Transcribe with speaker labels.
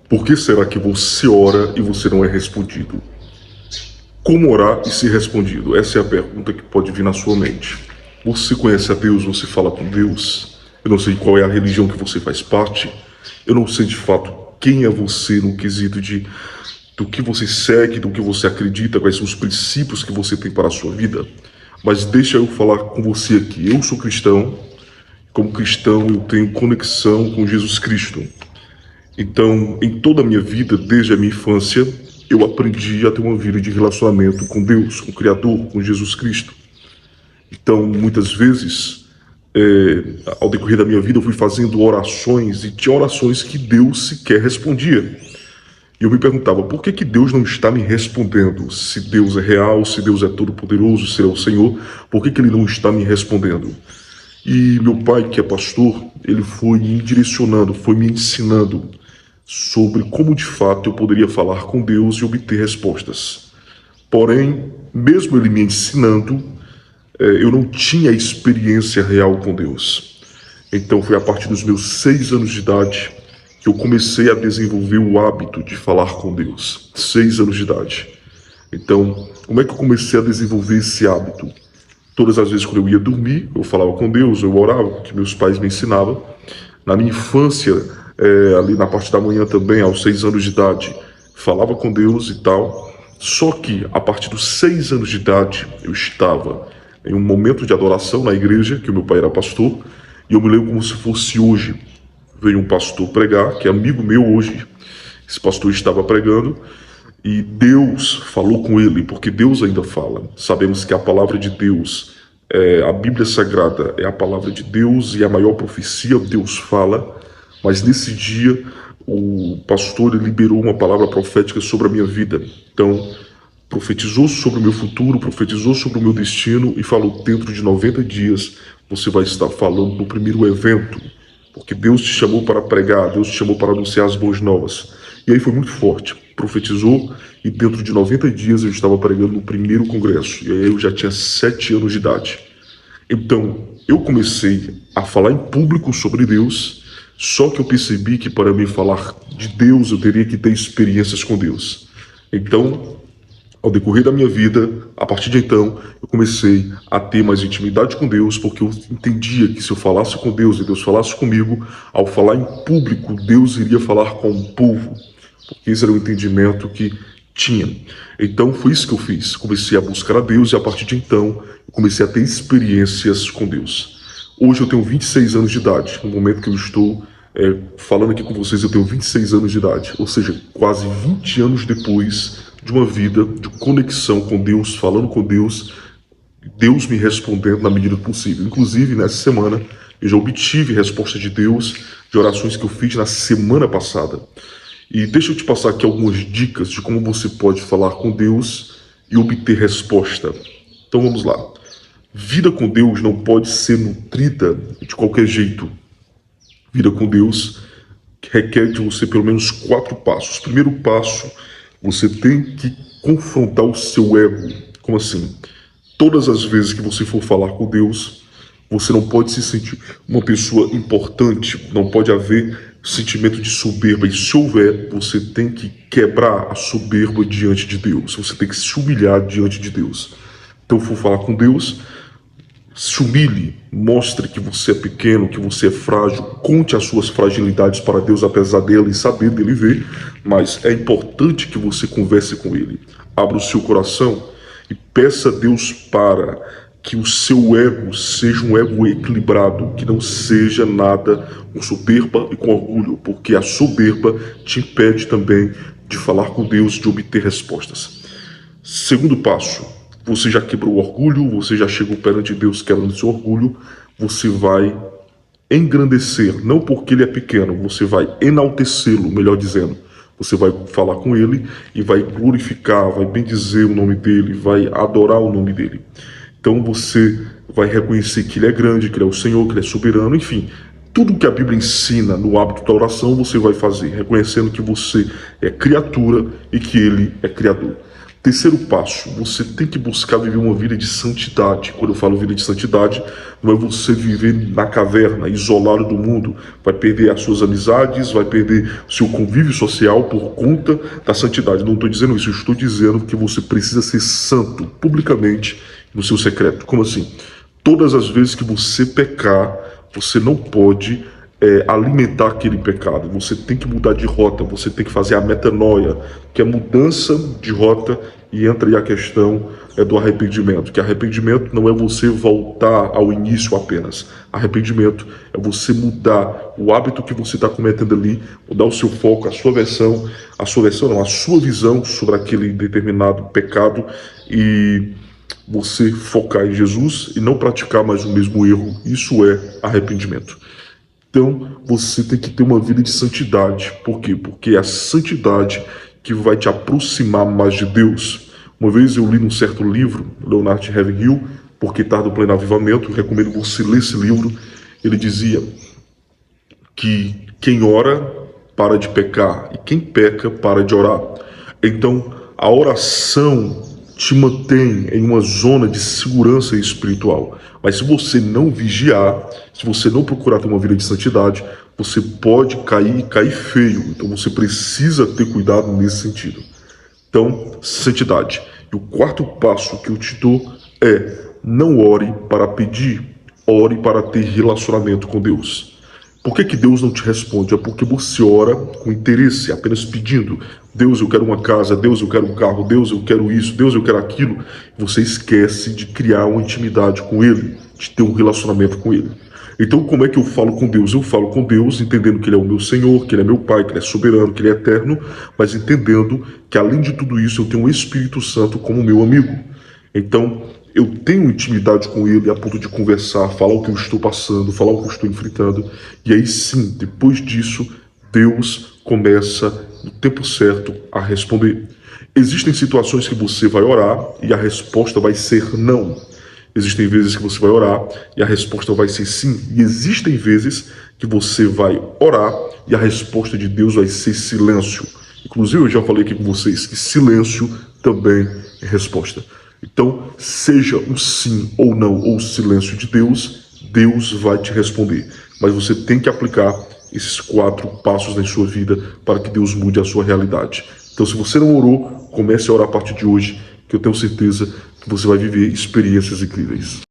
Speaker 1: Por que será que você ora e você não é respondido? Como orar e ser respondido? Essa é a pergunta que pode vir na sua mente. Você conhece a Deus? Você fala com Deus? Eu não sei qual é a religião que você faz parte. Eu não sei de fato quem é você no quesito do que você segue, do que você acredita, quais são os princípios que você tem para a sua vida. Mas deixa eu falar com você aqui. Eu sou cristão. Como cristão, eu tenho conexão com Jesus Cristo. Então, em toda a minha vida, desde a minha infância, eu aprendi a ter uma vida de relacionamento com Deus, com o Criador, com Jesus Cristo. Então, muitas vezes, ao decorrer da minha vida, eu fui fazendo orações e tinha orações que Deus sequer respondia. E eu me perguntava, por que Deus não está me respondendo? Se Deus é real, se Deus é todo-poderoso, se é o Senhor, por que Ele não está me respondendo? E meu pai, que é pastor, ele foi me direcionando, foi me ensinando sobre como de fato eu poderia falar com Deus e obter respostas. Porém, mesmo ele me ensinando, eu não tinha experiência real com Deus. Então foi a partir dos meus 6 anos de idade que eu comecei a desenvolver o hábito de falar com Deus. 6 anos de idade. Então, como é que eu comecei a desenvolver esse hábito? Todas as vezes quando eu ia dormir, eu falava com Deus, eu orava, que meus pais me ensinavam. Na minha infância, ali na parte da manhã também, aos 6 anos de idade, falava com Deus e tal. Só que a partir dos 6 anos de idade, eu estava em um momento de adoração na igreja, que o meu pai era pastor, e eu me lembro como se fosse hoje. Veio um pastor pregar, que é amigo meu hoje. Esse pastor estava pregando e Deus falou com ele, porque Deus ainda fala. Sabemos que a palavra de Deus, a Bíblia Sagrada é a palavra de Deus e a maior profecia Deus fala. Mas nesse dia o pastor liberou uma palavra profética sobre a minha vida. Então profetizou sobre o meu futuro, profetizou sobre o meu destino e falou: dentro de 90 dias você vai estar falando no primeiro evento, porque Deus te chamou para pregar, Deus te chamou para anunciar as boas novas. E aí foi muito forte, profetizou e dentro de 90 dias eu estava pregando no primeiro congresso. E aí eu já tinha 7 anos de idade. Então eu comecei a falar em público sobre Deus, só que eu percebi que para mim falar de Deus eu teria que ter experiências com Deus. Então, ao decorrer da minha vida, a partir de então, eu comecei a ter mais intimidade com Deus, porque eu entendia que se eu falasse com Deus e Deus falasse comigo, ao falar em público, Deus iria falar com o povo, porque esse era o entendimento que tinha. Então foi isso que eu fiz, comecei a buscar a Deus e a partir de então, eu comecei a ter experiências com Deus. Hoje eu tenho 26 anos de idade, no momento que eu estou falando aqui com vocês, eu tenho 26 anos de idade, ou seja, quase 20 anos depois de uma vida de conexão com Deus, falando com Deus, Deus me respondendo na medida possível. Inclusive, nessa semana, eu já obtive resposta de Deus de orações que eu fiz na semana passada. E deixa eu te passar aqui algumas dicas de como você pode falar com Deus e obter resposta. Então vamos lá. Vida com Deus não pode ser nutrida de qualquer jeito. Vida com Deus requer de você pelo menos 4 passos. Primeiro passo, você tem que confrontar o seu ego. Como assim? Todas as vezes que você for falar com Deus, você não pode se sentir uma pessoa importante, não pode haver sentimento de soberba. E se houver, você tem que quebrar a soberba diante de Deus. Você tem que se humilhar diante de Deus. Então, for falar com Deus, se humilhe, mostre que você é pequeno, que você é frágil, conte as suas fragilidades para Deus, apesar dele saber, dele ver, mas é importante que você converse com ele. Abra o seu coração e peça a Deus para que o seu ego seja um ego equilibrado, que não seja nada com soberba e com orgulho, porque a soberba te impede também de falar com Deus, de obter respostas. Segundo passo, você já quebrou o orgulho, você já chegou perante Deus quebrando seu orgulho, você vai engrandecer, não porque ele é pequeno, você vai enaltecê-lo, melhor dizendo. Você vai falar com ele e vai glorificar, vai bendizer o nome dele, vai adorar o nome dele. Então você vai reconhecer que ele é grande, que ele é o Senhor, que ele é soberano, enfim. Tudo que a Bíblia ensina no hábito da oração você vai fazer, reconhecendo que você é criatura e que ele é criador. Terceiro passo, você tem que buscar viver uma vida de santidade. Quando eu falo vida de santidade, não é você viver na caverna, isolado do mundo, vai perder as suas amizades, vai perder o seu convívio social por conta da santidade. Não estou dizendo isso, eu estou dizendo que você precisa ser santo publicamente no seu secreto. Como assim? Todas as vezes que você pecar, você não pode alimentar aquele pecado. Você tem que mudar de rota, você tem que fazer a metanoia, que é mudança de rota, e entra aí a questão do arrependimento, que arrependimento não é você voltar ao início apenas. Arrependimento é você mudar o hábito que você está cometendo ali, mudar o seu foco, a sua versão não, a sua visão sobre aquele determinado pecado, e você focar em Jesus e não praticar mais o mesmo erro. Isso é arrependimento. Então, você tem que ter uma vida de santidade. Por quê? Porque é a santidade que vai te aproximar mais de Deus. Uma vez eu li num certo livro, Leonard Ravenhill, Porque Tarda o Pleno Avivamento, recomendo você ler esse livro. Ele dizia que quem ora para de pecar e quem peca para de orar. Então, a oração te mantém em uma zona de segurança espiritual. Mas se você não vigiar, se você não procurar ter uma vida de santidade, você pode cair e cair feio. Então você precisa ter cuidado nesse sentido. Então, santidade. E o quarto passo que eu te dou é: não ore para pedir, ore para ter relacionamento com Deus. Por que Deus não te responde? É porque você ora com interesse, apenas pedindo. Deus, eu quero uma casa. Deus, eu quero um carro. Deus, eu quero isso. Deus, eu quero aquilo. Você esquece de criar uma intimidade com Ele, de ter um relacionamento com Ele. Então, como é que eu falo com Deus? Eu falo com Deus entendendo que Ele é o meu Senhor, que Ele é meu Pai, que Ele é soberano, que Ele é eterno, mas entendendo que, além de tudo isso, eu tenho o Espírito Santo como meu amigo. Então, eu tenho intimidade com Ele a ponto de conversar, falar o que eu estou passando, falar o que eu estou enfrentando. E aí sim, depois disso, Deus começa, no tempo certo, a responder. Existem situações que você vai orar e a resposta vai ser não. Existem vezes que você vai orar e a resposta vai ser sim. E existem vezes que você vai orar e a resposta de Deus vai ser silêncio. Inclusive, eu já falei aqui com vocês que silêncio também é resposta. Então, seja um sim ou não, ou silêncio de Deus, Deus vai te responder. Mas você tem que aplicar esses 4 passos na sua vida para que Deus mude a sua realidade. Então, se você não orou, comece a orar a partir de hoje, que eu tenho certeza que você vai viver experiências incríveis.